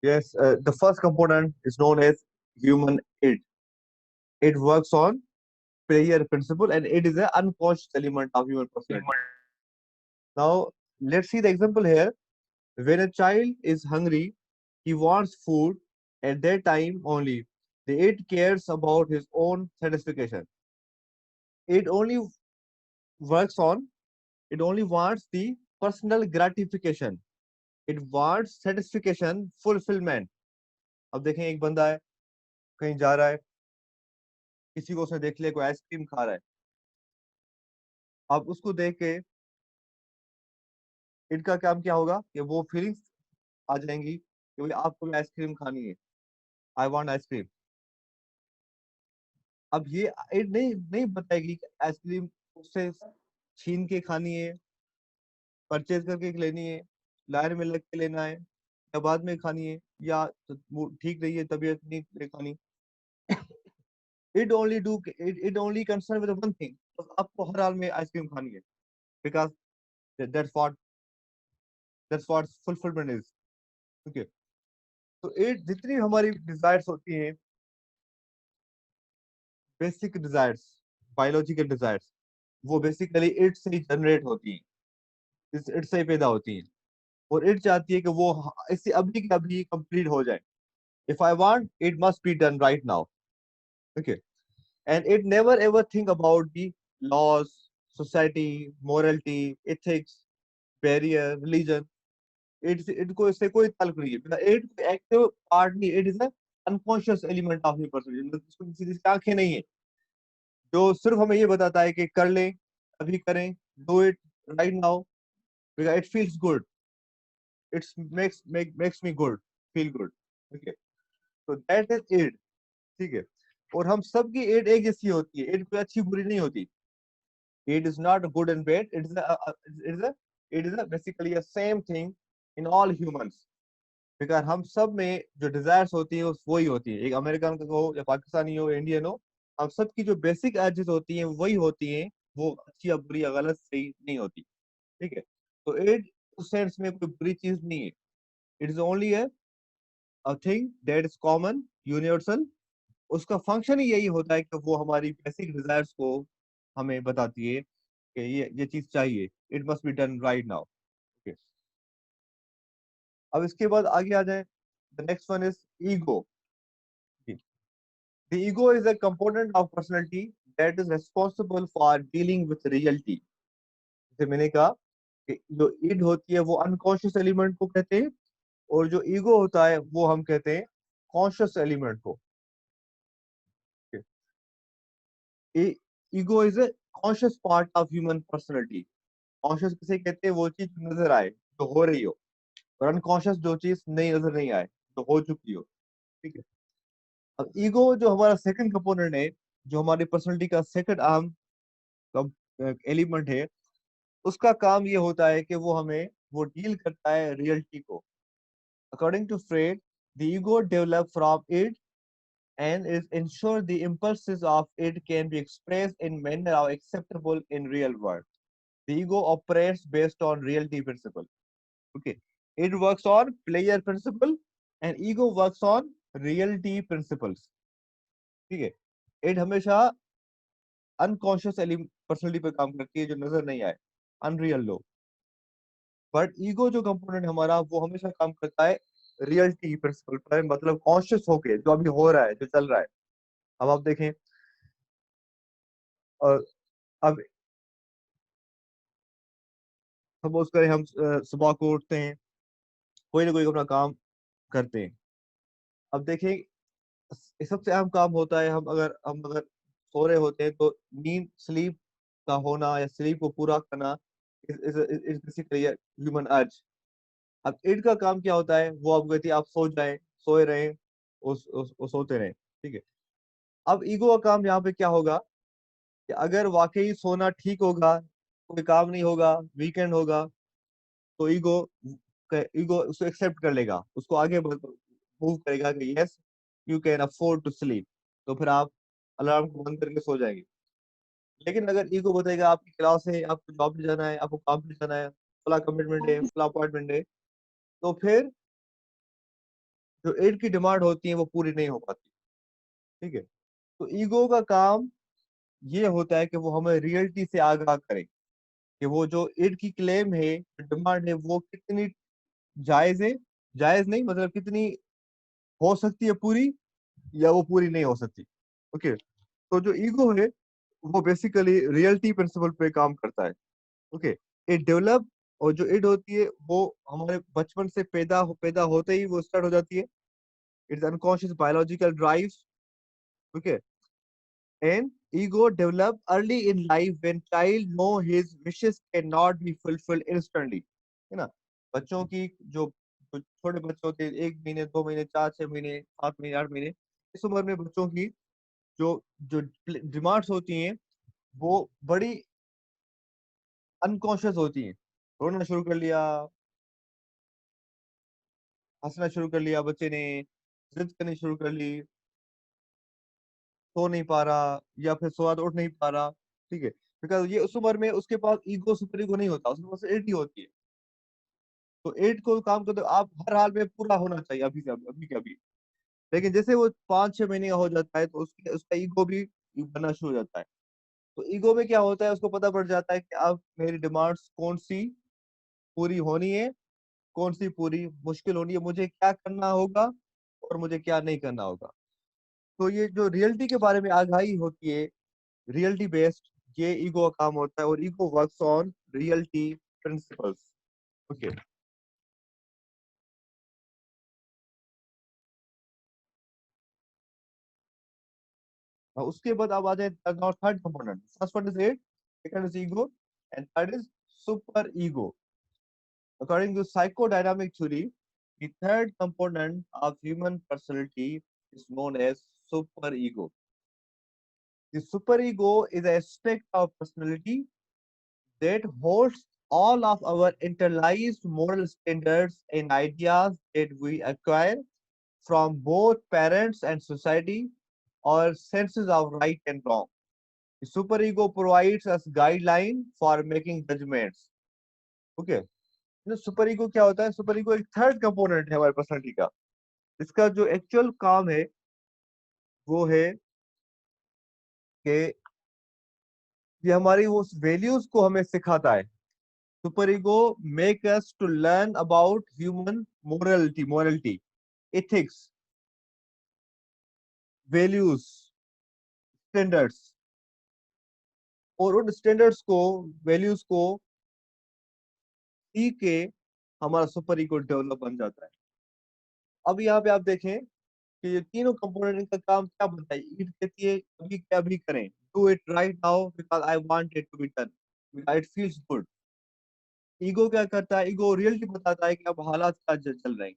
Yes, the first component is known as human id. It works on player principle and it is an unconscious element of human personality. Now, let's see the example here. When a child is hungry, he wants food at that time only. The id cares about his own satisfaction. It only works on, it only wants the personal gratification. It wants satisfaction, fulfillment. अब देखें एक बंदा है कहीं जा रहा है किसी को उसने देख लिया कोई आइसक्रीम खा रहा है अब उसको देख के इनका काम क्या होगा कि वो फीलिंग्स आ जाएंगी कि भाई आपको भी आइसक्रीम खानी है आई वांट आइसक्रीम अब ये नहीं नहीं बताएगी कि आइसक्रीम उससे छीन के खानी है परचेज करके लेनी है लाइन में लग के लेना है या बाद में खानी है या तो वो ठीक नहीं है तबीयत नहीं खानी it only concern with one thing आपको हर हाल में आइसक्रीम खानी है because that's what fulfilment is okay तो इट जितनी हमारी डिजायर्स होती हैं बेसिक डिजायर्स बायोलॉजिकल डिजायर्स वो बेसिकली इट से ही जनरेट होती हैं इस इट से ही पैदा होती हैं और इट चाहती है कि वो इससे अभी के अभी कंप्लीट हो जाए if I want it must be done right now okay and it never ever think about the laws society morality ethics barrier religion इनको इससे कोई ताल्लुक नहीं है इट एक्टिव पार्ट नहीं it is unconscious element of human personality इसको किसी आंखें नहीं है जो सिर्फ हमें ये बताता है कि कर लें अभी करें do it right now because it feels good it's makes me good feel good okay तो दैट इज इट ठीक है और हम सबकी एड एक जैसी होती है एड कोई अच्छी बुरी नहीं होती id is not good and bad it is basically a same thing in all humans because हम सब में जो डिजायर्स होती है वही होती है एक अमेरिकन का हो या पाकिस्तानी हो या इंडियन हो हम सबकी जो बेसिक एजेस होती हैं वही होती हैं वो अच्छी या बुरी या गलत सही नहीं होती ठीक है तो एड उस सेंस में कोई बुरी चीज नहीं है it is only a thing that is common universal उसका फंक्शन ही यही होता है कि वो हमारी बेसिक डिजायर्स को हमें बताती है कि ये चीज चाहिए it must be done right now okay अब इसके बाद आगे आ जाए the next one is ego The ego is a component of personality that is responsible for dealing with reality. जैसे मैंने कहा कि जो id होती है वो अनकॉन्शियस एलिमेंट को कहते हैं और जो ईगो होता है वो हम कहते हैं कॉन्शियस एलिमेंट को ego is a conscious part of human personality conscious किसे कहते हैं वो चीज नजर आए जो हो रही हो और अनकॉन्शियस जो चीज नहीं नजर नहीं आए जो हो चुकी हो ठीक है अब ईगो जो हमारा सेकंड कंपोनेंट है जो हमारी पर्सनैलिटी का सेकंड अहम एलिमेंट है उसका काम ये होता है कि वो हमें वो डील करता है रियलिटी को according to Freud the ego develop from it and is ensure the impulses of it can be expressed in manner are acceptable in real world. The ego operates based on reality principle. Okay, it works on player principle and ego works on reality principles. ठीक है it हमेशा unconscious personality पे काम करती है जो नजर नहीं आए अनरियल लो बट ईगो जो कंपोनेंट हमारा वो हमेशा काम करता है रियलिटी प्रिंसिपल पर मतलब कॉन्शियस होके जो अभी हो रहा है जो चल रहा है अब आप देखें और अब सपोज करें हम सुबह को उठते हैं कोई ना कोई अपना काम करते हैं अब देखें सबसे अहम काम होता है हम अगर सो रहे होते हैं तो नींद स्लीप का होना या स्लीप को पूरा करना इज बेसिकली ह्यूमन अर्ज अब इड का काम क्या होता है वो आप कहती है आप सो जाएं सोए रहें सोते रहें ठीक है अब ईगो का काम यहाँ पे क्या होगा कि अगर वाकई सोना ठीक होगा कोई काम नहीं होगा वीकेंड होगा तो ईगो उसको एक्सेप्ट कर लेगा उसको आगे मूव करेगा कि yes you can afford to sleep तो फिर आप अलार्म को बंद करके सो जाएंगे लेकिन अगर ईगो बताएगा आपकी क्लास है आपको जॉब पे जाना है आपको काम पे जाना है फला कमिटमेंट है फला अपॉइंटमेंट है तो फिर जो एड की डिमांड होती है वो पूरी नहीं हो पाती। ठीक है। तो ईगो का काम ये होता है कि वो हमें रियलिटी से आगाह करे कि वो जो एड की क्लेम है, डिमांड है, वो कितनी जायज है, जायज नहीं मतलब कितनी हो सकती है पूरी, या वो पूरी नहीं हो सकती। ओके। तो जो ईगो है वो बेसिकली रियलिटी प्रिंसिपल पे काम करता है। ओके। इट डेवलप, और जो इड होती है वो हमारे बचपन से पैदा होते ही वो स्टार्ट हो जाती है। It's unconscious biological drive. Okay. And ego develop early in life when child know his wishes can not be fulfilled instantly, है ना। बच्चों की जो छोटे बच्चे होते हैं, 1 महीने, 2 महीने, 4, 6 महीने, 7 महीने, 8 महीने, इस उम्र में बच्चों की जो जो डिमांड्स होती हैं वो बड़ी अनकॉन्शियस होती हैं। रोना शुरू कर लिया, हंसना शुरू कर लिया बच्चे ने, जिद करनी शुरू कर ली, सो नहीं पा रहा या फिर सोया तो उठ नहीं पा रहा। ठीक है। बिकॉज ये उस उम्र में उसके पास ईगो, सुपर ईगो नहीं होता, उसके पास एट ही होती है। तो एट को काम करते आप हर हाल में पूरा होना चाहिए अभी से अभी के अभी। लेकिन जैसे वो 5-6 महीने का हो जाता है तो उसके उसका ईगो भी बनना शुरू हो जाता है। तो ईगो में क्या होता है, उसको पता पड़ जाता है कि अब मेरी डिमांड्स कौन सी पूरी होनी है, कौन सी पूरी मुश्किल होनी है, मुझे क्या करना होगा और मुझे क्या नहीं करना होगा। तो ये जो रियलिटी के बारे में आगाही होती है, रियलिटी बेस्ड, ये ईगो का काम होता है, और ego works on reality principles. Okay. उसके बाद अब आ जाए third component. First one is id, second is ego, and third is super ego. According to psychodynamic theory, the third component of human personality is known as superego. The superego is an aspect of personality that holds all of our internalized moral standards and ideas that we acquire from both parents and society, or senses of right and wrong. The superego provides us guideline for making judgments. Okay. Super ego क्या होता है? Super ego एक third component है हमारे personality का। इसका जो actual काम है वो है कि ये हमारी वो वैल्यूज को हमें सिखाता है। Super ego make us to learn about human morality, ethics, values, standards, और उन स्टैंडर्ड्स को, वैल्यूज को सीख के हमारा सुपर ईगो डेवलप बन जाता है। अब यहाँ पे आप देखें कि ये तीनों कंपोनेंट, इनका काम क्या बनता है। ईट कहती है अभी क्या भी करें, do it right now because I want it to be done, because it feels good. Ego क्या करता है? ईगो रियलिटी बताता है कि अब हालात क्या चल रहे हैं,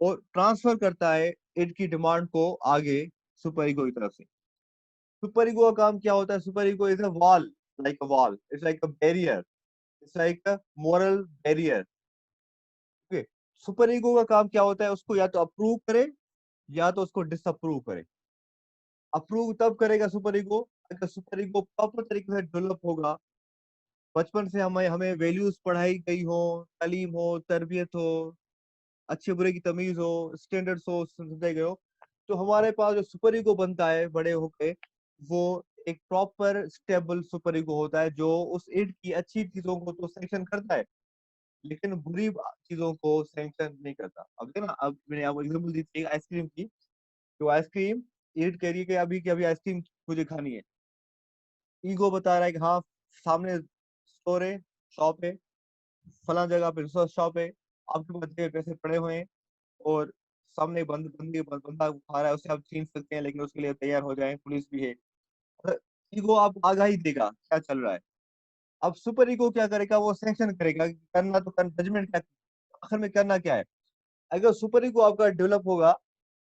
और ट्रांसफर करता है इट की डिमांड को आगे सुपर ईगो की तरफ से। सुपर ईगो का काम क्या होता है? Super ego is a wall, like a wall, it's like a barrier, it's like a moral barrier. Okay. Super ego का काम क्या होता है? उसको या तो अप्रूव करे या तो उसको डिसअप्रूव करे। अप्रूव तब करेगा सुपर ईगो अगर सुपर ईगो प्रॉपर तरीके से डेवलप होगा, बचपन से हमें हमें वैल्यूज पढ़ाई गई हो, तालीम हो, तरबियत हो, अच्छे बुरे की तमीज हो, स्टैंडर्ड्स हो, समझाए गए हो, तो हमारे पास जो सुपर ईगो बनता है बड़े होके, वो एक प्रॉपर स्टेबल सुपर ईगो होता है जो उस ईड की अच्छी चीजों को तो सैंक्शन करता है, लेकिन बुरी चीजों को सैंक्शन नहीं करता। अब देखो ना, अब मैंने आपको एग्जांपल दी थी आइसक्रीम की। जो आइसक्रीम, ईड कह रही है कि अभी आइसक्रीम मुझे खानी है। ईगो बता रहा है कि हाँ, सामने स्टोर है, शॉप है, फला जगह पे रिसोर्स शॉप है, आपके पास जेब में पैसे पड़े हुए हैं, और सामने बंदा खा रहा है, उससे आप छीन सकते हैं, लेकिन उसके लिए तैयार हो जाए, पुलिस भी है। ईगो आपको आगाही देगा क्या चल रहा है। अब सुपर ईगो क्या करेगा? वो सैंक्शन करेगा कि करना तो कर, जजमेंट क्या, आखिर में करना क्या है। अगर सुपर ईगो आपका डेवलप होगा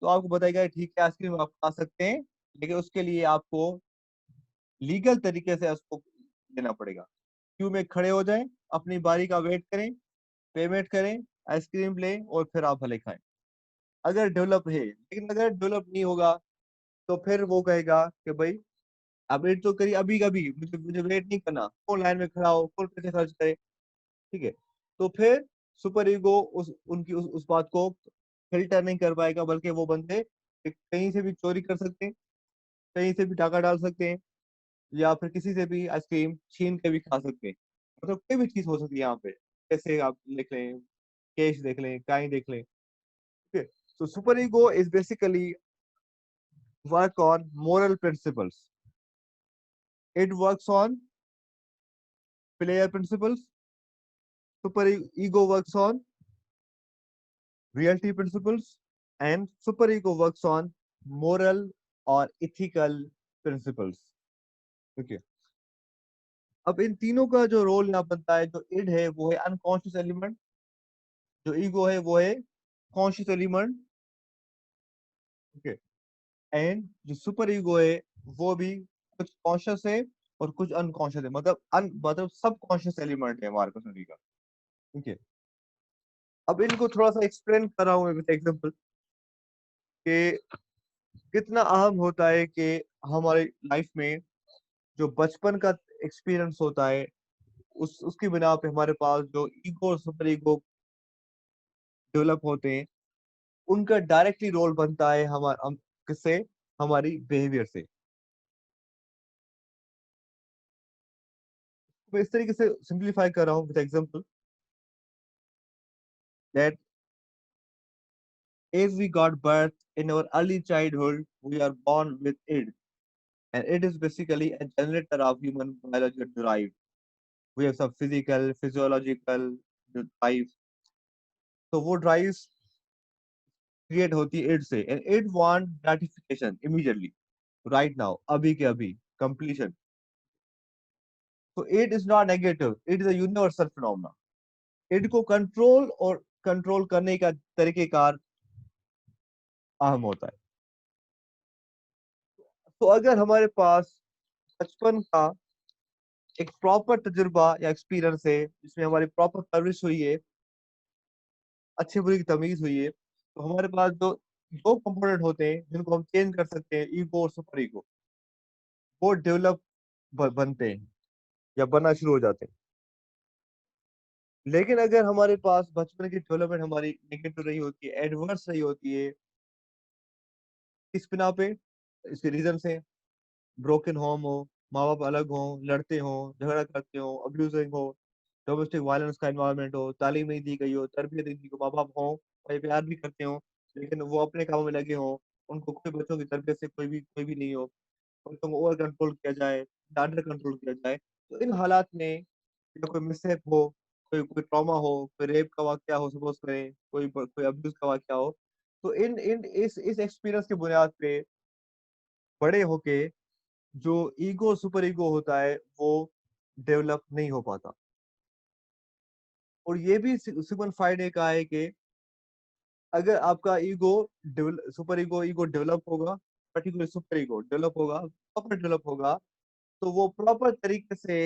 तो आपको बताएगा ठीक है, आइसक्रीम आप खा सकते हैं, लेकिन उसके लिए आपको लीगल तरीके से उसको देना पड़ेगा। क्यू में खड़े हो जाएं, अपनी बारी का वेट करें, पेमेंट करें, आइसक्रीम लें, और फिर आप भले खाएं। अगर डेवलप है, लेकिन अगर डेवलप नहीं होगा तो फिर वो कहेगा कि भाई आप वेट तो करिए, अभी कभी मुझे मुझे वेट नहीं करना, कौन लाइन में खड़ा हो, कौन पैसे खर्च करे। ठीक है। तो फिर सुपर ईगो उस बात को फिल्टर नहीं कर पाएगा, बल्कि वो बंदे कहीं से भी चोरी कर सकते हैं, कहीं से भी डाका डाल सकते हैं, या फिर किसी से भी आइसक्रीम छीन के भी खा सकते हैं। मतलब कोई भी चीज हो सकती है यहाँ पे, जैसे आप देख लें, केश देख लें, काई देख लें। ठीक है। So super ego is basically work on moral principles. It works on player principles. Super ego works on reality principles, and super ego works on moral or ethical principles. Okay. अब इन तीनों का जो रोल यहाँ बनता है, जो end है वो है अनकॉन्शियस एलिमेंट, जो ईगो है वो है कॉन्शियस एलिमेंट। ओके। एंड जो सुपर ईगो है वो भी कुछ कॉन्शियस है और कुछ अनकॉन्शियस है, मतलब सब कॉन्शियस एलिमेंट है हमारे पर्सनली का। ठीक है। अब इनको थोड़ा सा एक्सप्लेन कर रहा हूँ मैं विद एग्जांपल, कि कितना अहम होता है कि हमारे लाइफ में जो बचपन का एक्सपीरियंस होता है, उसकी बिना पे हमारे पास जो ईगो और सुपर ईगो डेवलप होते हैं, उनका डायरेक्टली रोल बनता है किससे, हमारी बिहेवियर से। मैं इस तरीके से सिंप्लीफाई कर रहा हूँ with example, that if we got birth in our early childhood, we are born with it, and it is basically a generator of human biological drive. We have some physical, physiological drive, तो वो drives create होती है it से, and it want gratification immediately, right now, अभी के अभी, completion. तो it is not negative, it is a universal phenomena. It को कंट्रोल और कंट्रोल करने का तरीकेकार अहम होता है। तो अगर हमारे पास बचपन का एक प्रॉपर तजुर्बा या एक्सपीरियंस है, जिसमें हमारी प्रॉपर परवरिश हुई है, अच्छी बुरी की तमीज हुई है, तो हमारे पास जो दो कंपोनेंट होते हैं जिनको हम चेंज कर सकते हैं, ईगो और सुपर ईगो, वो डेवलप बनते हैं या बनना शुरू हो जाते हैं। लेकिन अगर हमारे पास बचपन की डेवलपमेंट हमारी नेगेटिव रही होती है, एडवर्स रही होती है, इस बिना पे, इसके रीजन से, ब्रोकन होम हो, माँ बाप अलग हो, लड़ते हो, झगड़ा करते हो, अब्यूजिंग हो, डोमेस्टिक वायलेंस का एनवायरनमेंट हो, तालीम नहीं दी गई हो, तरबियत नहीं दी गई, माँ बाप हो, भाई प्यार भी करते हो, लेकिन वो अपने कामों में लगे हो, उनको कोई बच्चों की तरबियत से कोई भी नहीं हो, बच्चों को ओवर कंट्रोल किया जाए, अंडर कंट्रोल किया जाए, तो इन हालात में या कोई मिसहैप हो, कोई कोई ट्रॉमा हो, कोई रेप का वाकया हो, सपोज करें, कोई अब्यूज का वाकया हो, तो इन इन इस एक्सपीरियंस की बुनियाद पे बड़े होके जो ईगो सुपर ईगो होता है वो डेवलप नहीं हो पाता। और ये भी सिग्मंड फ्राइड ने कहा है कि अगर आपका ego super ego ego develop होगा, पर्टिकुलर सुपर ईगो डेवलप होगा, प्रॉपर डेवलप होगा, तो वो प्रॉपर तरीके से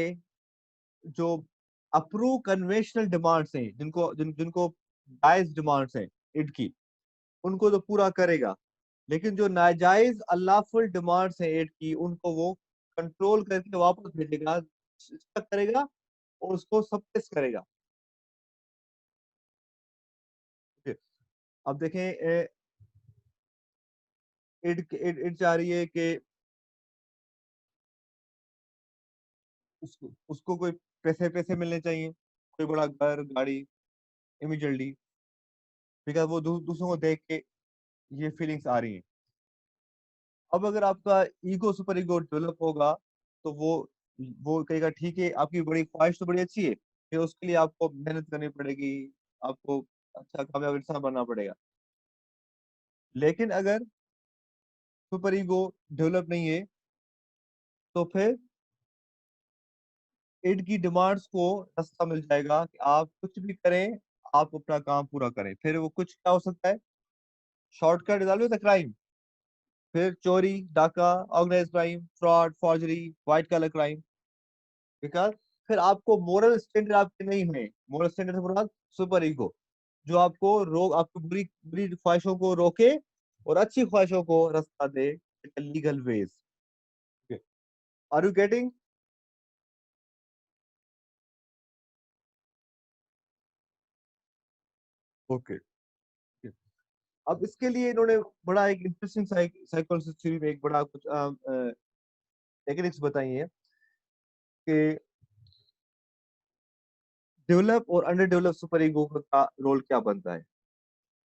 जो अप्रूव कन्वेंशनल डिमांड्स हैं, जिनको जायज डिमांड्स हैं इड की, उनको तो पूरा करेगा। लेकिन जो नाजायज अल्लाफुल डिमांड्स हैं एड की, उनको वो कंट्रोल करके वापस भेजेगा, स्टक करेगा और उसको सप्रेस करेगा। ठीक है। अब देखें, इड चाह रही है कि उसको उसको कोई पैसे पैसे मिलने चाहिए, कोई बड़ा घर गाड़ी इमीडिएटली, बिकॉज वो दूसरों को देख के ये फीलिंग्स आ रही हैं। अब अगर आपका ईगो सुपर ईगो डेवलप होगा, तो वो कहेगा ठीक है, आपकी बड़ी ख्वाहिश तो बड़ी अच्छी है, फिर उसके लिए आपको मेहनत करनी पड़ेगी, आपको अच्छा कामयाब इंसान बनना पड़ेगा। लेकिन अगर सुपर ईगो डेवलप नहीं है, तो फिर इड की डिमांड्स को रास्ता मिल जाएगा कि आप कुछ भी करें, आप अपना काम पूरा करें। फिर वो कुछ क्या हो सकता है, shortcut is always a crime, फिर चोरी, डाका, organise crime, fraud, forgery, white collar crime, because फिर आपको मोरल स्टैंडर्ड आपके नहीं है। मोरल स्टैंडर्ड से मुराद सुपर ईगो, जो आपको आपकी बुरी बुरी ख्वाहिशों को रोके और अच्छी ख्वाहिशों को रास्ता दे, legal ways. Are you getting? Okay. अब इसके लिए इन्होंने बड़ा एक इंटरेस्टिंग साइकोलॉजी थ्योरी में एक बड़ा कुछ टेक्निक्स बताई है कि डेवलप और अंडर डेवलप सुपर ईगो का रोल क्या बनता है।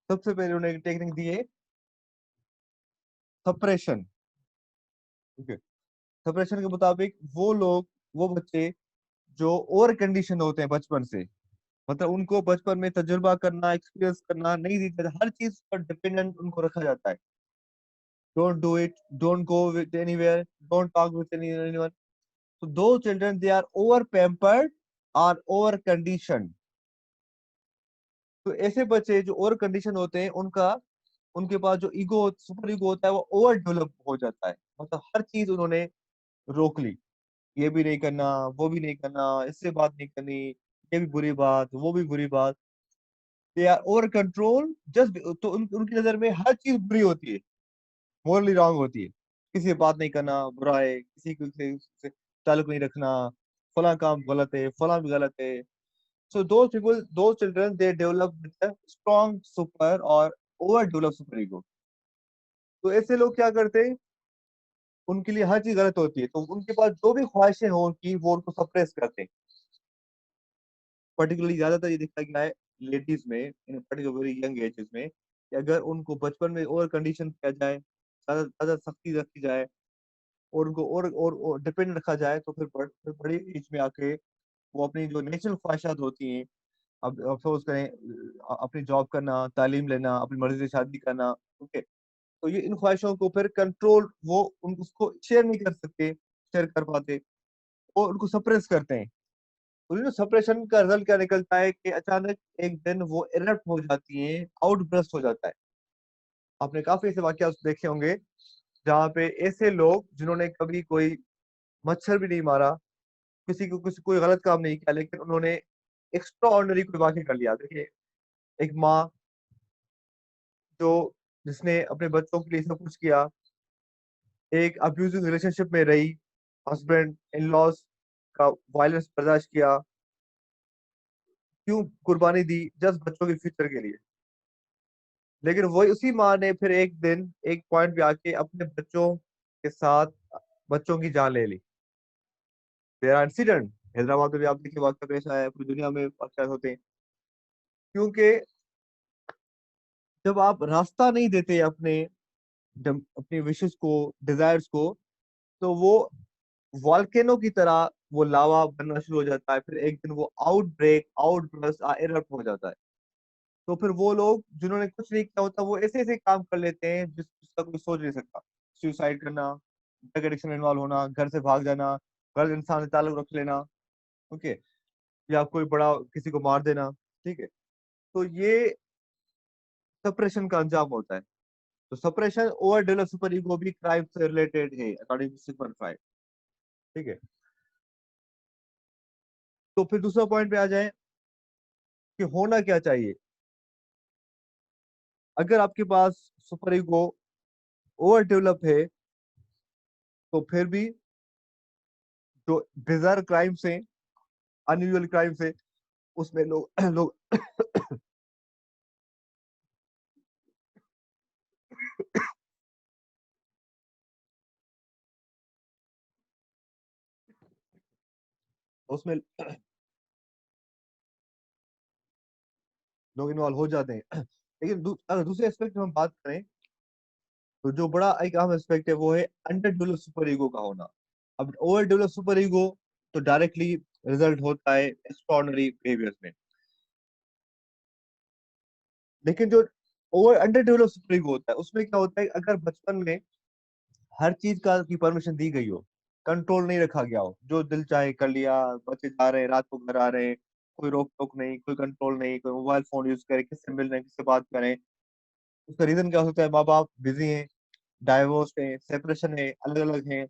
सबसे पहले उन्होंने एक टेक्निक दी है, सप्रेशन। ओके, सप्रेशन के मुताबिक वो लोग, वो बच्चे जो ओवर कंडीशन होते हैं बचपन से, मतलब उनको बचपन में तजुर्बा करना, एक्सपीरियंस करना नहीं देते, हर चीज पर डिपेंडेंट उनको रखा जाता है। Don't do it, don't go with anywhere, don't talk with anyone. तो those children they are over pampered, are over condition. तो ऐसे बच्चे जो ओवर कंडीशन होते हैं, उनका, उनके पास जो ईगो, सुपर ईगो होता है, वो ओवर डेवलप हो जाता है। मतलब हर चीज उन्होंने रोक ली, ये भी नहीं करना, वो भी नहीं करना, इससे बात नहीं करनी, ये भी बुरी बात, वो भी बुरी बात। They are over control just. तो उनकी नजर में हर चीज बुरी होती है, मोरली रॉन्ग होती है। किसी से बात नहीं करना बुरा है, किसी को से ताल्लुक नहीं रखना, फला काम गलत है, फला भी गलत है। सो those people, those children, they develop with a strong super or overdeveloped super ego। तो ऐसे लोग क्या करते हैं, उनके लिए हर चीज गलत होती है, तो उनके पास जो भी ख्वाहिशें हो उनकी, वो उनको सप्रेस करते हैं। पर्टिकुलरली ज्यादातर ये देखा गया है लेडीज में, in particular very young ages में, कि अगर उनको बचपन में ओवर कंडीशन किया जाए, ज्यादा ज्यादा सख्ती रखी जाए, और उनको और डिपेंड रखा जाए, तो फिर बड़ी एज में आके वो अपनी जो नेचुरल ख्वाहिशात होती हैं, अब अफसोस करें, अपनी जॉब करना, तालीम लेना, अपनी मर्जी से शादी करना, ओके, तो ये इन ख्वाहिशों को फिर कंट्रोल, वो उसको शेयर नहीं कर सकते, शेयर कर पाते, वो उनको सप्रेस करते हैं। तो सप्रेशन का रिजल्ट क्या निकलता है कि अचानक एक दिन वो इरप्ट हो जाती है, आउटब्रस्ट हो जाता है। आपने काफी ऐसे वाकया देखे होंगे जहाँ पे ऐसे लोग जिन्होंने कभी कोई मच्छर भी नहीं मारा, किसी को कुछ कोई गलत काम नहीं किया, लेकिन उन्होंने एक्स्ट्रा ऑर्डिनरी कोई वाक्य कर लिया। देखिए, एक माँ जो, जिसने अपने बच्चों के लिए सब कुछ किया, एक अब्यूजिंग रिलेशनशिप में रही, हस्बैंड इन लॉज का वायलेंस बर्दाश्त किया, क्यों कुर्बानी दी, जस्ट बच्चों के फ्यूचर के लिए। लेकिन वही उसी माँ ने फिर एक दिन एक पॉइंट पे आके अपने बच्चों के साथ बच्चों की जान ले ली। देयर आर इंसिडेंट, हैदराबाद में भी आप देखिए वाकया पेश आया है, पूरी दुनिया में वाकया होते हैं। क्योंकि जब आप रास्ता नहीं देते अपने, जब अपने विशेष को, डिजायर्स को, तो वो वॉल्केनो की तरह वो लावा बनना शुरू हो जाता है, फिर एक दिन वो आउटब्रेक, आउटबर्स्ट, इरप्ट हो जाता है। तो फिर वो लोग जिन्होंने कुछ नहीं किया होता, वो ऐसे ऐसे काम कर लेते हैं जिसका कोई सोच नहीं सकता। सुसाइड करना, ड्रग एडिक्शन में इन्वॉल्व होना, घर से भाग जाना, गलत इंसान से ताल्लुक रख लेना, ओके, या कोई बड़ा किसी को मार देना, ठीक है। तो ये सप्रेशन का अंजाम होता है। तो suppression over develop super ego भी क्राइम से रिलेटेड है अकॉर्डिंग टू सिगमंड फ्राइड, ठीक है। तो फिर दूसरा पॉइंट पे आ जाए कि होना क्या चाहिए। अगर आपके पास सुपर ईगो ओवर डेवलप है, तो फिर भी जो बिजार क्राइम से, अनयूजुअल क्राइम से, उसमें लोग लोग उसमें लोग इन्वॉल्व हो जाते हैं। लेकिन अगर दूसरे एस्पेक्ट में हम बात करें, तो जो बड़ा एक अहम एस्पेक्ट है वो है अंडर डेवलप सुपर ईगो का होना। अब ओवर डेवलप सुपर ईगो तो डायरेक्टली रिजल्ट होता है एक्स्ट्रॉर्डनरी बिहेवियर्स में। लेकिन जो over under develop super ego होता है, उसमें क्या होता है, अगर बचपन में हर चीज का की परमिशन दी गई हो, कंट्रोल नहीं रखा गया हो, जो दिल चाहे कर लिया, बच्चे जा रहे हैं, रात को घर आ रहे हैं, कोई रोक टोक नहीं, कोई कंट्रोल नहीं, कोई मोबाइल फोन यूज करे, किससे मिल रहे हैं, किससे बात करें। उसका रीजन क्या हो सकता है, माँ बाप बिजी हैं, डाइवोर्स है, सेपरेशन है, अलग अलग हैं,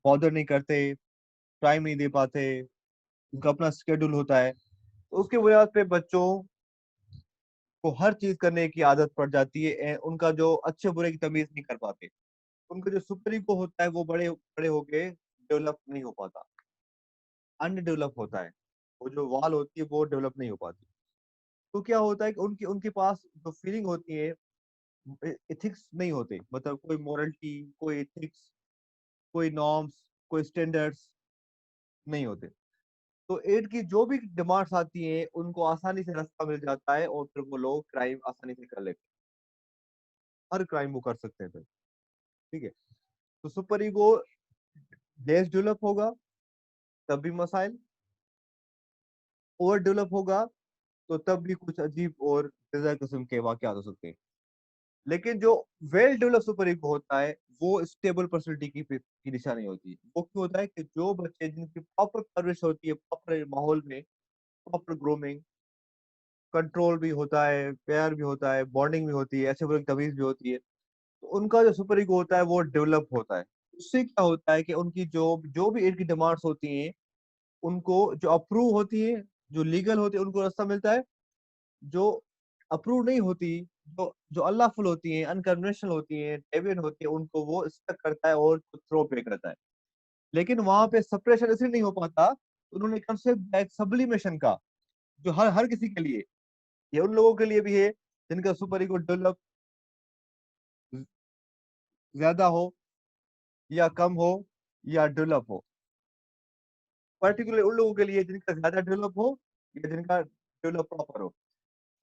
बॉदर नहीं करते, टाइम नहीं दे पाते, उनका अपना स्केड्यूल होता है। तो उसके बुनियाद पे बच्चों को हर चीज करने की आदत पड़ जाती है, उनका जो अच्छे बुरे की तमीज नहीं कर पाते। उनका जो सुपर ईगो होता है वो बड़े बड़े होके डेवलप नहीं हो पाता, अनडेवलप होता है। वो जो वॉल होती है वो डेवलप नहीं हो पाती। तो क्या होता है कि उनके उनके पास जो फीलिंग होती है, एथिक्स नहीं होते, मतलब कोई मोरलिटी, कोई एथिक्स, कोई नॉर्म्स, कोई स्टैंडर्ड्स नहीं होते। तो एड की जो भी डिमांड्स आती हैं उनको आसानी से रास्ता मिल जाता है और फिर वो लोग क्राइम आसानी से कर लेते हैं, हर क्राइम वो कर सकते हैं फिर। ठीक है। तो सुपर ईगो देश डेवलप होगा तब भी मसाइल, ओवर डेवलप होगा तो तब भी कुछ अजीब और डिजायर किस्म के वाकयात हो सकते हैं। लेकिन जो वेल डेवलप सुपर ईगो होता है वो स्टेबल पर्सनैलिटी की निशानी होती है। वो क्यों होता है कि जो बच्चे जिनकी प्रॉपर परवरिश होती है, प्रॉपर माहौल में, प्रॉपर ग्रूमिंग, कंट्रोल भी होता है, प्यार भी होता है, बॉन्डिंग भी होती है, ऐसे बोले तमीज भी होती है, तो उनका जो सुपर ईगो होता है वो डेवलप होता है। उससे क्या होता है कि उनकी जो जो भी इनकी डिमांड्स होती हैं उनको जो अप्रूव होती है, जो लीगल होती है, उनको रास्ता मिलता है। जो अप्रूव नहीं होती, जो जो अल्लाहफुल होती हैं, अनकन्वेंशनल होती हैं, डेवियन होती है, उनको वो स्टक करता है और थ्रो पे करता है। लेकिन वहां पे सेपरेशन इसलिए नहीं हो पाता, उन्होंने कंसेप्ट एक सब्लिमेशन का, जो हर हर किसी के लिए, ये उन लोगों के लिए भी है जिनका सुपर ईगो डेवलप ज्यादा हो या कम हो या डेवलप हो, पर्टिकुलर उन लोगों के लिए जिनका ज्यादा डेवलप हो या जिनका डेवलप प्रॉपर हो।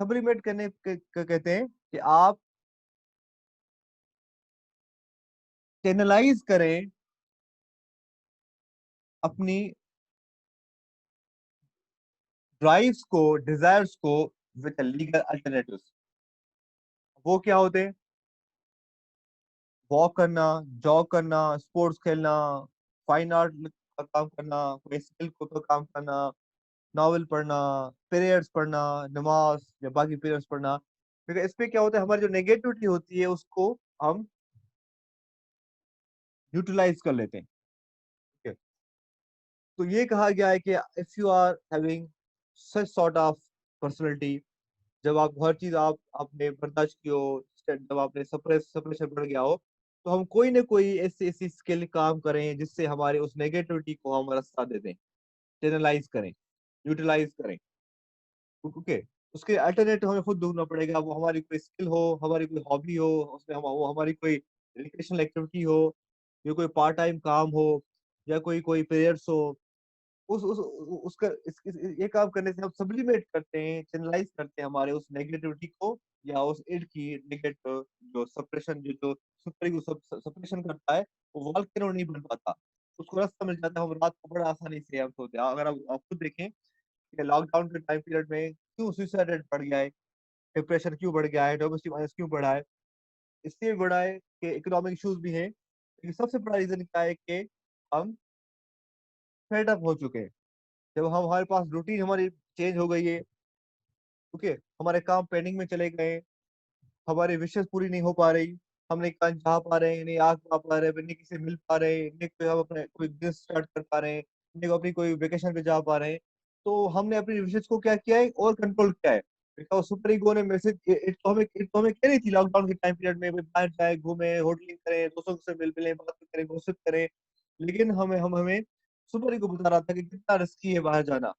सब्लिमेट कहते हैं कि आप चैनलाइज करें अपनी ड्राइव्स को, डिजायर्स को विद लीगल अल्टरनेटिव्स। वो क्या होते हैं? वॉक करना, जॉग करना, स्पोर्ट्स खेलना, फाइन आर्ट का काम करना, कोई स्किल को काम करना, नॉवेल पढ़ना, प्रेयर्स पढ़ना, नमाज या बाकी प्रेयर्स पढ़ना। क्योंकि इस पे क्या होता है, हमारी जो नेगेटिविटी होती है उसको हम यूटिलाइज कर लेते हैं। ठीक है? तो ये कहा गया है कि if you are having such sort of personality, जब आप हर चीज आपने बर्दाश्त की हो, जब आपने सप्रेशन बढ़ गया हो, तो हम कोई ना कोई ऐसी ऐसी स्किल काम करें जिससे हमारे उस नेगेटिविटी को हम रास्ता दे दें, चैनलाइज करें, यूटिलाइज करें। ओके। उसके अल्टरनेटिव हमें खुद ढूंढना पड़ेगा। वो हमारी कोई स्किल हो, हमारी कोई हॉबी हो, उसमें हम वो हमारी कोई रिक्रिएशनल एक्टिविटी हो, या कोई पार्ट टाइम काम हो, या कोई कोई प्रेयर्स हो। उस उसका ये काम करने से हम सब्लिमेट करते हैं, चैनलाइज करते हैं हमारे उस नेगेटिविटी को, या उस इड की नेगेटिव जो सप्रेशन, जो जो सुपर को सप्रेशन करता है, वो वॉल्केनो नहीं बन पाता, उसको रास्ता मिल जाता है। हम रात को बड़ा आसानी से हम सोते हैं। अगर आप खुद देखें कि लॉकडाउन के टाइम पीरियड में क्यों सुसाइड रेट बढ़ गया है, डिप्रेशन क्यों बढ़ गया है, डोमेस्टिक वायलेंस क्यों बढ़ा है, इसलिए भी बढ़ा है कि इकोनॉमिक इश्यूज भी हैं। लेकिन सबसे बड़ा रीजन क्या है कि हम फेड अप हो चुके हैं। जब हम हमारे पास रूटीन हमारी चेंज हो गई है, ओके, हमारे काम पेंडिंग में चले गए, हमारी विशेष पूरी नहीं हो पा रही, हम नहीं कहीं जा पा रहे हैं, नहीं आ पा रहे हैं, नहीं किसी से मिल पा रहे हैं, नहीं कोई हम अपने कोई बिजनेस स्टार्ट कर पा रहे हैं, नहीं अपनी कोई वेकेशन पे जा पा रहे हैं, तो हमने अपनी विशेष को क्या किया है और कंट्रोल किया है। बिकॉज सुपर ईगो ने मैसेज इट तो हमें कह रही थी लॉकडाउन के टाइम पीरियड में, भाई बाहर जाए, घूमे, होटलिंग करें, दोस्तों से मिल मिले, बात करें, गोसिप करें। लेकिन हमें सुपर ईगो बता रहा था कि कितना रिस्की है बाहर जाना,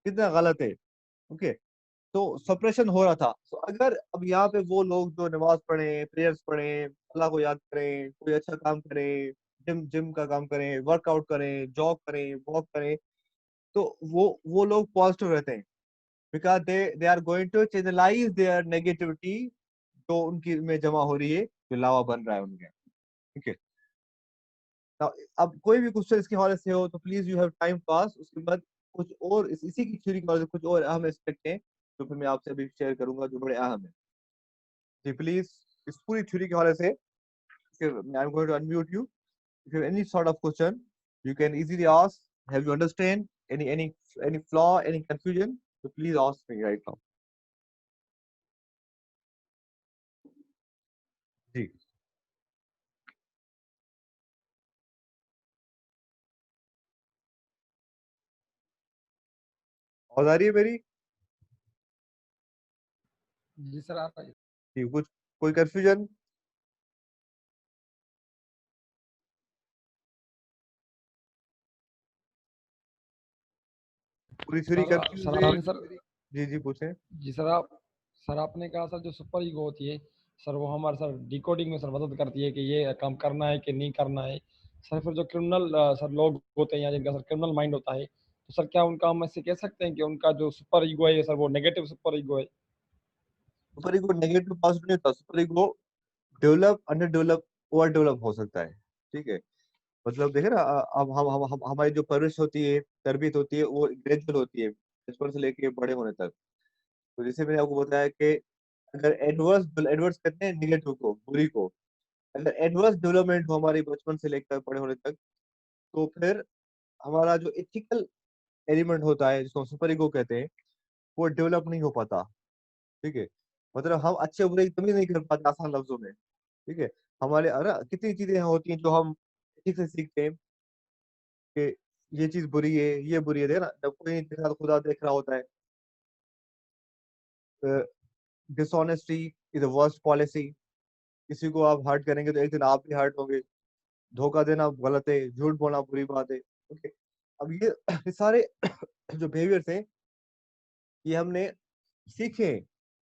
कितना गलत है। ओके। तो सप्रेशन हो रहा था। तो अगर अब यहाँ पे वो लोग जो नमाज पढ़े, प्रेयर्स पढ़े, अल्लाह को याद करें, कोई अच्छा काम करें, जिम जिम का काम करें, वर्कआउट करें, जॉग करें, वॉक करें, तो वो लोग पॉजिटिव रहते हैं। Because they are going to channelise their negativity जो उनकी में जमा हो रही है, जो लावा बन रहा है उनके। ठीक है। Now, अब कोई भी क्वेश्चन इसके हवाले से हो तो please you have time pass, उसके बाद कुछ और इसी की थ्योरी के हवाले से कुछ और अहम एस्पेक्ट हैं जो फिर मैं आपसे अभी शेयर करूंगा, जो बड़े अहम है। जी प्लीज, इस पूरी थ्योरी के हवाले से फिर I am going to unmute you. If you any sort of question you can easily ask, have you understand any flaw, any confusion, तो please ask me right now. जी। आवाज आ रही है मेरी? जी सर, आप आइए। जी, कुछ कोई कंफ्यूजन? पूरी थ्योरी सर कंफ्यूज सर है? आंसर जी जी पूछें। जी सर आपने कहा सर जो सुपर ईगो होती है सर वो हमारे सर डिकोडिंग में सर मदद करती है कि ये काम करना है कि नहीं करना है। सर फिर जो क्रिमिनल सर लोग होते हैं या जिनका सर क्रिमिनल माइंड होता है तो सर क्या उनका हम ऐसे कह सकते हैं कि उनका जो सुपर ईगो है सर वो नेगेटिव सुपर ईगो है। सुपर ईगो नेगेटिव पॉजिटिव नहीं होता, super ego develop, under develop, over develop हो सकता है। ठीक है, मतलब देखे ना, अब हम हमारी जो परवरिश होती है, तरबियत होती है, वो ग्रेजुअल होती है, बचपन से लेके बड़े होने तक। तो जैसे मैंने आपको बताया कि अगर एडवर्स एडवर्स कहते हैं निगेटिव को, बुरी को, अगर एडवर्स डेवलपमेंट हो हमारी बचपन से लेकर बड़े होने तक, तो फिर हमारा जो इथिकल एलिमेंट होता है जिसको सुपर ईगो कहते हैं, वो डेवलप नहीं हो पाता। ठीक है, मतलब हम अच्छे बुरे की तमीज नहीं कर पाते आसान लफ्जों में। ठीक है, हमारे अरे कितनी चीजें होती हैं जो हम ठीक से सीखते हैं कि ये चीज बुरी है, ये बुरी है। देखना, जब कोई नहीं देख रहा तो खुदा देख रहा होता है। Dishonesty is the worst policy. किसी को आप हर्ट करेंगे तो एक दिन आप भी हर्ट होंगे। धोखा देना गलत है, झूठ बोलना बुरी बात है। ओके, अब ये सारे जो बिहेवियर्स हैं, ये हमने सीखे,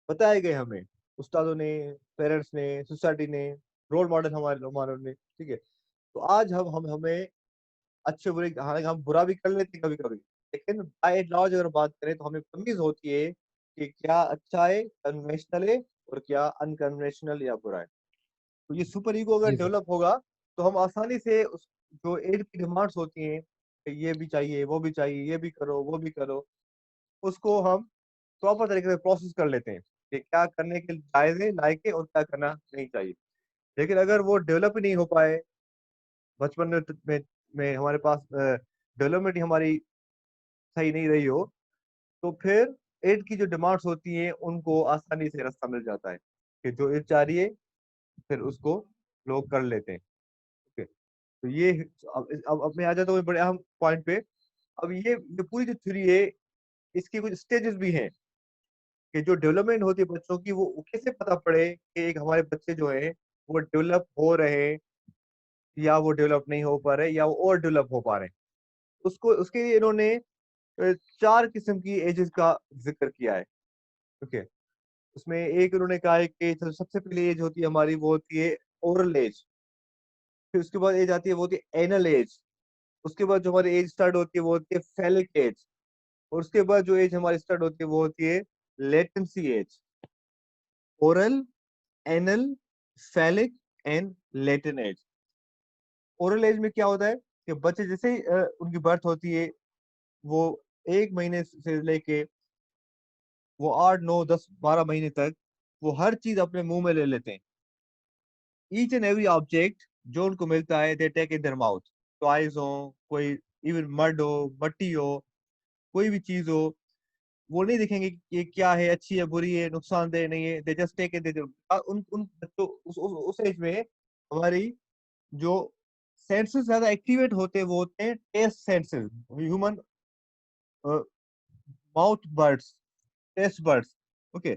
बताए गए हमें उस्तादों ने, पेरेंट्स ने, सोसाइटी ने, रोल मॉडल हमारे हमारे ने। ठीक है, तो आज हम हमें अच्छे बुरे, हालांकि हम बुरा भी कर लेते हैं कभी कभी, लेकिन बाय एंड लार्ज अगर बात करें तो हमें तमीज होती है कि क्या अच्छा है, कन्वेंशनल है, और क्या अनकन्वेंशनल या बुरा है। तो ये सुपर ईगो अगर जी सर। डेवलप होगा तो हम आसानी से उस जो एज की डिमांड्स होती हैं कि ये भी चाहिए, वो भी चाहिए, ये भी करो, वो भी करो, उसको हम प्रॉपर तरीके से प्रोसेस कर लेते हैं कि क्या करने के जायज है, लायक है, और क्या करना नहीं चाहिए। लेकिन अगर वो डेवलप ही नहीं हो पाए बचपन में हमारे पास डेवलपमेंट ही हमारी सही नहीं रही हो, तो फिर एड की जो डिमांड्स होती हैं उनको आसानी से रास्ता मिल जाता है कि जो एड चाह रही है फिर उसको लोग कर लेते हैं। ओके, तो ये अब मैं आ जाता हूँ बड़े अहम पॉइंट पे। अब ये पूरी जो थ्योरी है, इसके कुछ स्टेजेस भी हैं कि जो डेवलपमेंट होती है बच्चों की, वो कैसे पता पड़े कि एक हमारे बच्चे जो है वो डेवलप हो रहे हैं या वो डेवलप नहीं हो पा रहे या वो ओवर डेवलप हो पा रहे हैं। उसको उसके लिए इन्होंने चार किस्म की एजेस का जिक्र किया है। ओके, उसमें एक उन्होंने कहा है कि सबसे पहली एज होती है हमारी, वो होती है ओरल एज। फिर उसके बाद एज आती है, वो होती है एनल एज। उसके बाद जो हमारी एज स्टार्ट होती है वो होती है फेलिक एज। और उसके बाद जो एज हमारी स्टार्ट होती है वो होती है latency age. Oral, anal, phallic and latent age. Oral age में क्या होता है कि बच्चे जैसे ही उनकी बर्थ होती है, वो 1 महीने से लेके वो 8 9 10 12 महीने तक वो हर चीज अपने मुंह में ले लेते हैं। ईच एंड एवरी ऑब्जेक्ट जो उनको मिलता है they take in their mouth. Toys हो, कोई इवन मड हो, मट्टी हो, कोई भी चीज हो, वो नहीं देखेंगे कि ये क्या है, अच्छी है, बुरी है, नुकसानदेह नहीं है, दे जस्ट टेक इट। उन उन बच्चों उस एज में हमारी जो सेंसेस ज्यादा एक्टिवेट होते हैं वो होते हैं taste senses, human mouth buds, taste buds. Okay,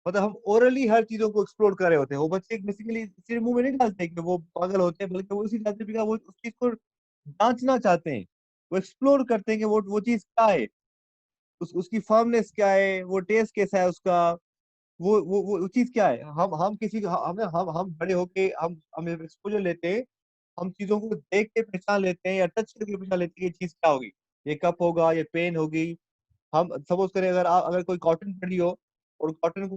मतलब हम ओरली हर चीजों को एक्सप्लोर कर रहे होते हैं। वो बच्चे बेसिकली सिर्फ मुंह में नहीं डालते कि वो पागल होते हैं, बल्कि वो इसी डालते हैं वो उस चीज को जांचना चाहते हैं। वो एक्सप्लोर करते हैं कि वो चीज क्या है, उसकी फर्मनेस क्या है, वो टेस्ट कैसा है उसका, वो चीज क्या है। हम किसी हम बड़े होके हम एक्सपोजर लेते हैं, हम चीजों को देख के पहचान लेते हैं या टच करके पहचान लेते हैं कि ये चीज क्या होगी, ये कप होगा, ये पेन होगी। हम सपोज करें, अगर कोई कॉटन पड़ी हो, और कॉटन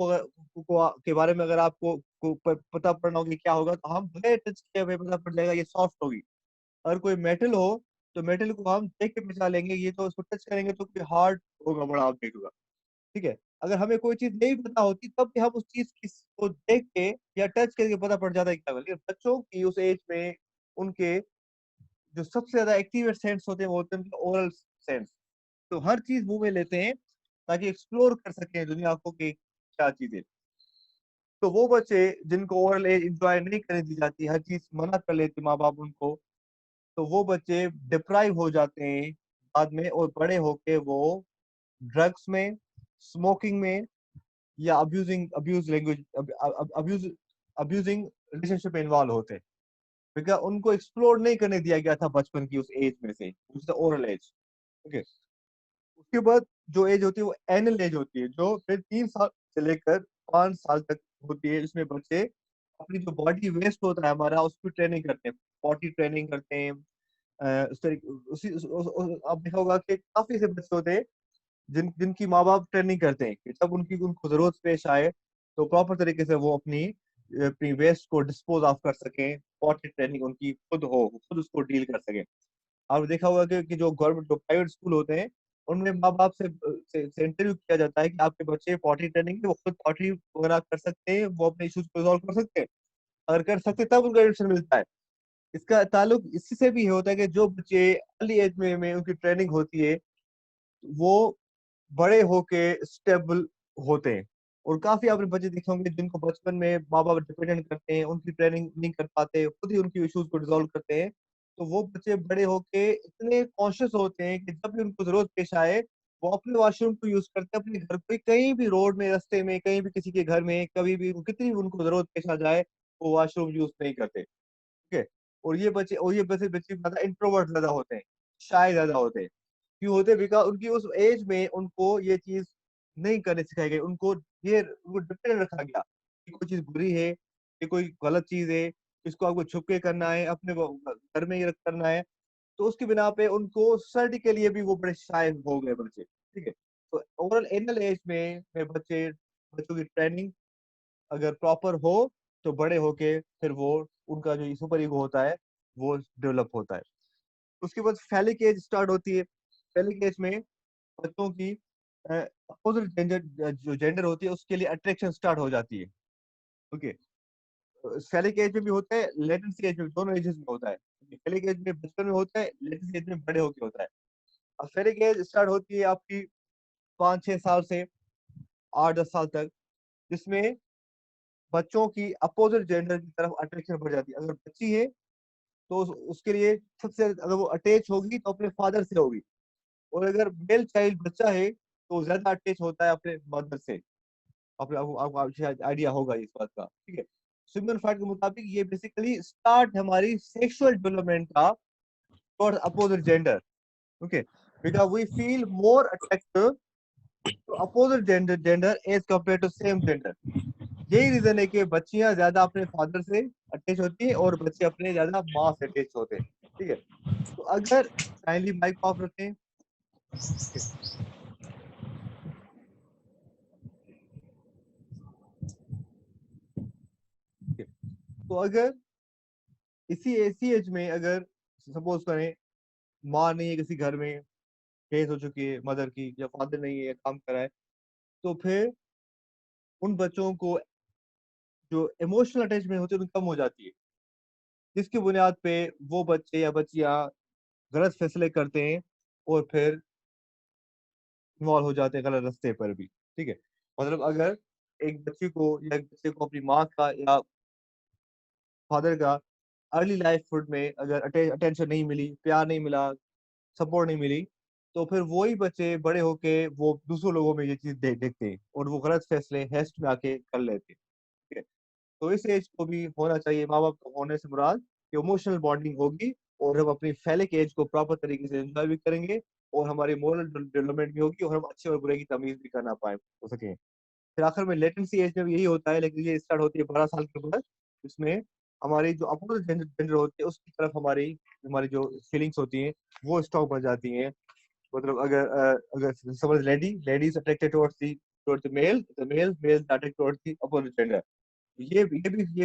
के बारे में अगर आपको पता पड़ना हो कि क्या होगा, तो हम भले टच किए हुए पता पड़ जाएगा ये सॉफ्ट होगी। अगर कोई मेटल हो तो मेटल को हम देख के पहचान लेंगे, ये तो उसको टच करेंगे तो कोई हार्ड होगा, बड़ा ऑब्जेक्ट होगा। ठीक है, अगर हमें कोई चीज नहीं पता होती तब भी हम उस चीज को देख के या टच करके पता पड़ जाता है क्या होगा। लेकिन बच्चों की उस एज में उनके जो सबसे ज्यादा एक्टिव सेंस होते हैं वो होते हैं उनके ओरल सेंस। तो हर चीज मुंह में लेते हैं ताकि एक्सप्लोर कर सकें दुनिया को कि क्या चीजें। तो वो बच्चे जिनको ओरल एज इंजॉय नहीं करने दी जाती, हर चीज मना कर लेते माँ बाप उनको, तो वो बच्चे डिप्राइव हो जाते हैं बाद में, और बड़े होके वो ड्रग्स में, स्मोकिंग में, या abuse language, abuse abusing relationship में इन्वॉल्व होते हैं। बिकॉज उनको एक्सप्लोर नहीं करने दिया गया था बचपन की उस एज में से, ओरल एज। ओके, उसके बाद जो एज होती है वो एनल एज होती है, जो फिर 3 साल से लेकर 5 साल तक होती है। इसमें बच्चे अपनी जो बॉडी वेस्ट होता है हमारा, उसकी ट्रेनिंग करते हैं, पॉटी ट्रेनिंग करते हैं। उस तरीके आप देखा होगा कि काफी से बच्चे होते हैं जिनकी माँ बाप ट्रेनिंग करते हैं कि जब उनको जरूरत पेश आए तो प्रॉपर तरीके से वो अपनी अपनी वेस्ट को डिस्पोज ऑफ कर सकें, पॉटी ट्रेनिंग उनकी खुद हो, खुद उसको डील कर सकें। आपने देखा होगा कि जो गवर्नमेंट जो प्राइवेट स्कूल होते हैं उनमें माँ बाप से इंटरव्यू किया जाता है कि आपके बच्चे पॉटी ट्रेनिंग वो खुद पॉटी वगैरह कर सकते हैं, वो अपने इश्यूज को रिजॉल्व कर सकते हैं। अगर कर सकते हैं तब उनको एडमिशन मिलता है। इसका ताल्लुक इसी से भी होता है कि जो बच्चे अर्ली एज में उनकी ट्रेनिंग होती है वो बड़े होके स्टेबल होते हैं। और काफी आपने बच्चे देखे होंगे जिनको बचपन में माँ बाप डिपेंडेंट करते हैं, उनकी ट्रेनिंग नहीं कर पाते, खुद ही उनकी इश्यूज को रिजॉल्व करते हैं। तो वो बच्चे बड़े होके इतने कॉन्शियस होते हैं कि जब भी उनको जरूरत पेश आए वो अपने वॉशरूम को यूज करते हैं, अपने घर पे कहीं भी रोड में, रास्ते में, कहीं भी किसी के घर में, कभी भी कितनी भी उनको जरूरत पेश आ जाए वो वॉशरूम यूज नहीं करते। ठीक है। और ये बच्चे बच्चे ज्यादा इंट्रोवर्ट ज्यादा होते हैं, शाय ज्यादा होते हैं। क्यों होते हैं? बिकॉज उनकी उस एज में उनको ये चीज नहीं करने सिखाई गई, उनको डिपेंडेंट रखा गया कि कोई चीज बुरी है, ये कोई गलत चीज है, इसको आपको छुप के करना है, अपने घर में ही करना है। तो उसकी बिना पे उनको सोसाइटी के लिए भी वो बड़े शाय हो गए बच्चे। ठीक है। तो ओवरऑल एनल एज में बच्चों की ट्रेनिंग अगर प्रॉपर हो तो बड़े होके फिर वो उनका जो सुपर ईगो होता है वो डेवलप होता है। उसके बाद फैलिक एज स्टार्ट होती है। फैलिक एज में बच्चों की अपोजिट जेंडर जो जेंडर होती है उसके लिए अट्रैक्शन स्टार्ट हो जाती है। ओके। फैलिक एज में भी होता है, लेटेंसी एज में, दोनों एजेस में होता है। फैलिक एज में बचपन में होता है, लेटेंसी एज में बड़े होके होता है। अब फैलिक एज स्टार्ट होती है आपकी 5-6 साल से 8-10 साल तक, जिसमें बच्चों की अपोजिट जेंडर की तरफ अट्रैक्शन बढ़ जाती है। अगर बच्ची है तो उसके लिए सबसे अगर वो अटैच होगी तो अपने फादर से होगी। और अगर मेल चाइल्ड बच्चा है तो ज्यादा अटैच होता है अपने मदर से। अपने आपको शायद आइडिया होगा इस बात का। ठीक है। सिग्मंड फ्रॉइड के मुताबिक ये बेसिकली स्टार्ट हमारी सेक्सुअल डेवलपमेंट का towards opposite gender. Okay. Because we feel more attractive to opposite gender as compare to same gender. यही रीजन है कि बच्चियां ज्यादा अपने फादर से अटैच होती है और बच्चे अपने ज्यादा माँ से अटैच होते हैं। ठीक है। तो अगर काइंडली माइक ऑफ रखें। तो अगर इसी एज में अगर सपोज करें माँ नहीं है किसी घर में, डेथ हो चुकी है मदर की, या फादर नहीं है, काम कर रहा है, तो फिर उन बच्चों को जो इमोशनल अटैचमेंट होती है उनकी कम हो जाती है, जिसकी बुनियाद पे वो बच्चे या बच्चियां गलत फैसले करते हैं और फिर इन्वॉल्व हो जाते हैं गलत रास्ते पर भी। ठीक है। मतलब अगर एक बच्ची को या एक बच्चे को अपनी माँ का या फादर का अर्ली लाइफ हुड में अगर अटेंशन नहीं मिली, प्यार नहीं मिला, सपोर्ट नहीं मिली, तो फिर वही बच्चे बड़े होके वो दूसरों लोगों में ये चीज देखते हैं और वो गलत फैसले हेस्ट में आके कर लेते हैं। ठीक है। तो इस एज को भी होना चाहिए, माँ बाप को होने से मुराद कि इमोशनल बॉन्डिंग होगी और हम अपनी फैलिक एज को प्रॉपर तरीके से एंजॉय भी करेंगे और हमारी मोरल डेवलपमेंट भी होगी और हम अच्छे और बुरे की तमीज भी करना पाए हो सके। फिर आखिर में लेटेंसी एज में भी यही होता है, लेकिन ये स्टार्ट होती है 12 साल के बाद। इसमें हमारी जो अपोजिट जेंडर होती है उसकी तरफ हमारी हमारी जो फीलिंग्स होती हैं वो स्ट्रॉन्ग बन जाती हैं। मतलब अगर समझ ladies attracted towards the male, the male attracted towards the opposite gender. ये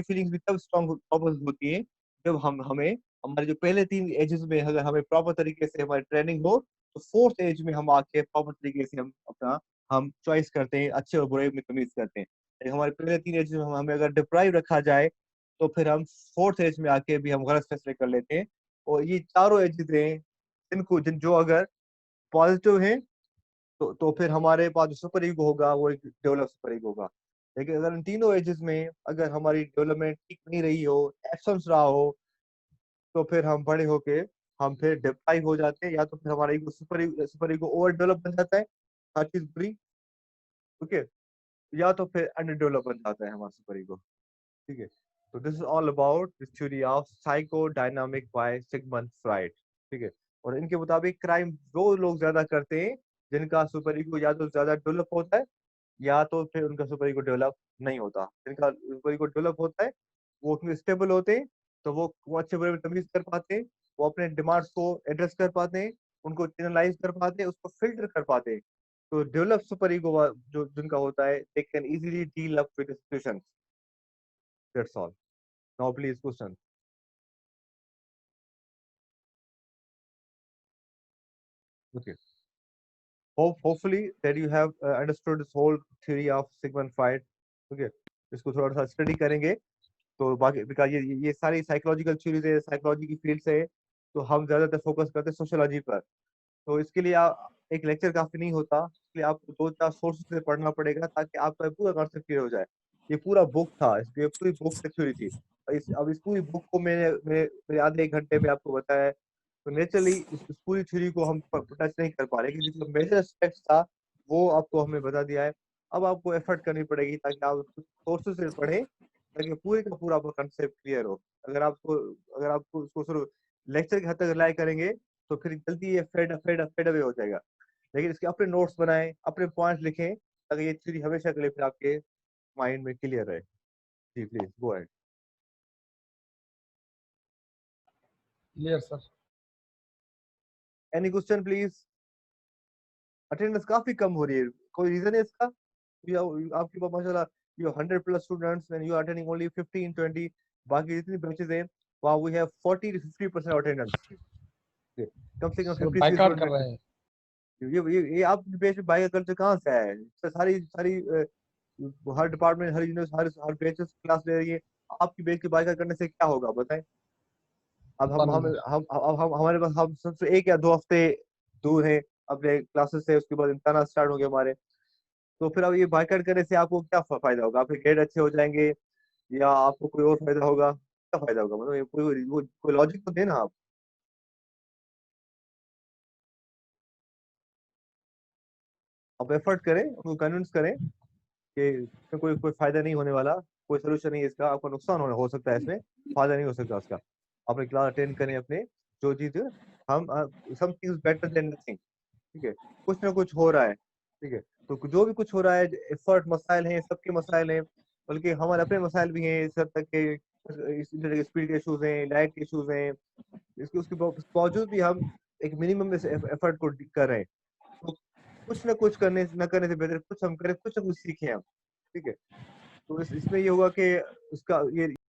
फीलिंग्स भी तब स्ट्रॉन्ग प्रॉपर होती है जब हमें हमारे जो पहले 3 एजेस में अगर हमें प्रॉपर तरीके से हमारी ट्रेनिंग हो तो फोर्थ एज में हम आके प्रॉपर तरीके से हम चॉइस करते हैं, अच्छे और बुरे में तमीज करते हैं। लेकिन हमारे पहले 3 एज में हमें अगर डिप्राइव रखा जाए तो फिर हम फोर्थ एज में आके भी हम गलत फैसले कर लेते हैं। और ये चारों एजेस हैं जो अगर पॉजिटिव है तो फिर हमारे पास जो सुपर ईगो होगा वो एक डेवलप सुपर ईगो होगा। लेकिन अगर इन तीनों एजेस में अगर हमारी डेवलपमेंट ठीक नहीं रही हो, एब्सेंस रहा हो, तो फिर हम बड़े होके हम फिर डिप्राइव हो जाते हैं, या तो फिर हमारा ego super ego over develop बन जाता है, हर चीज बुरी। ओके। या तो फिर अंडर डेवलप बन जाता है हमारा सुपर ईगो। ठीक है। तो this is all about this theory of psychodynamic by Sigmund Freud. ठीक है। और इनके मुताबिक क्राइम वो लोग ज्यादा करते हैं जिनका सुपर ईगो या तो ज्यादा डेवलप होता है या तो फिर उनका सुपर ईगो डेवलप नहीं होता। जिनका सुपर ईगो डेवलप होता है वो उसमें स्टेबल होते हैं, तो वो अच्छे बुरे में तमीज कर पाते हैं, वो अपने डिमांड्स को एड्रेस कर पाते हैं, उनको चैनलाइज कर पाते हैं, उसको फिल्टर कर पाते हैं। तो डेवलप सुपर ईगो जो जिनका होता है, they can easily deal up with situations. That's all. Now please question. Okay, hopefully that you have understood this whole theory of Sigmund Freud. Okay, इसको थोड़ा सा स्टडी करेंगे तो बाकी बिकॉज ये सारी साइकोलॉजिकल थ्योरीज है, साइकोलॉजी की फील्ड से है, तो हम ज्यादातर फोकस करते हैं सोशियोलॉजी पर। तो इसके लिए एक लेक्चर काफी नहीं होता, इसलिए आपको दो चार सोर्सेस से पढ़ना पड़ेगा ताकि आपका पूरा कॉन्सेप्ट क्लियर हो जाए। ये पूरा बुक था, इसकी पूरी बुक से थ्योरी थी। अब इस पूरी बुक को मेरे आधे एक घंटे में आपको बताया है, तो नेचुरली इस पूरी थ्योरी को हम टच नहीं कर पा रहे, क्योंकि जो मेजर एस्पेक्ट था वो आपको हमने बता दिया है। अब आपको एफर्ट करनी पड़ेगी ताकि आप सोर्सेस से पढ़ें, ताकि पूरे का पूरा आपका कंसेप्ट क्लियर हो। अगर आपको उसको सिर्फ लेक्चर के हद तक रिलाई करेंगे तो फिर जल्दी ये फेड अवे हो जाएगा। लेकिन इसके अपने नोट्स बनाएं, अपने पॉइंट्स लिखें, ताकि ये थ्योरी हमेशा के लिए फिर आपके माइंड में क्लियर रहे। जी please go ahead. Clear sir. Any question please? Attendance काफी कम हो रही है, कोई रीजन है इसका? आपके पास माशाल्लाह you 100 plus students and you are attending only 15 20। बाकी जितनी बैचेस हैं वहाँ वी हैव 40 to 50% अटेंडेंस। कम से कम सर 50 बाइकाट कर स्टूडेंट। रहे हैं। ये आप बैच में बायो कल्चर कहाँ से आया है? सारी सारी हर डिपार्टमेंट, हर यूनिवर्सिटी, हर बैचेस क्लास ले रही है। आपकी बैच की बाइकाट करने से क्या होगा बताएं? अब पता नहीं सर। हम हमारे पास हम सबसे 1 या 2 हफ्ते दूर है अपने क्लासेस से, उसके बाद इम्तहान स्टार्ट होंगे हमारे। तो फिर अब ये बाइकाट करने से आपको क्या फायदा होगा? आपके ग्रेड अच्छे हो जाएंगे या आपको कोई और फायदा होगा? क्या फायदा होगा? मतलब ये कोई लॉजिक तो देना आप। आप एफर्ट करें, उनको कन्विंस करें कि इसमें कोई कोई फायदा नहीं होने वाला, कोई सोल्यूशन नहीं है इसका, आपको नुकसान हो सकता है इसमें, फायदा नहीं हो सकता उसका। अपने क्लास अटेंड करें अपने, जो चीज हम समथिंग बेटर देन नथिंग। ठीक है, कुछ ना कुछ हो रहा है। ठीक है, तो जो भी कुछ हो रहा है, एफर्ट मसाइल हैं, सबके मसाइल हैं, बल्कि हमारे अपने मसाइल भी हैं, इस हद तक के इस स्पीड के इशूज हैं, लाइट के इशूज हैं। इसके उसके बावजूद भी हम एक मिनिमम एफर्ट को कर रहे हैं। तो कुछ ना कुछ करने न करने से बेहतर कुछ हम करें, कुछ ना कुछ सीखें हम। ठीक है, तो इसमें ये होगा कि उसका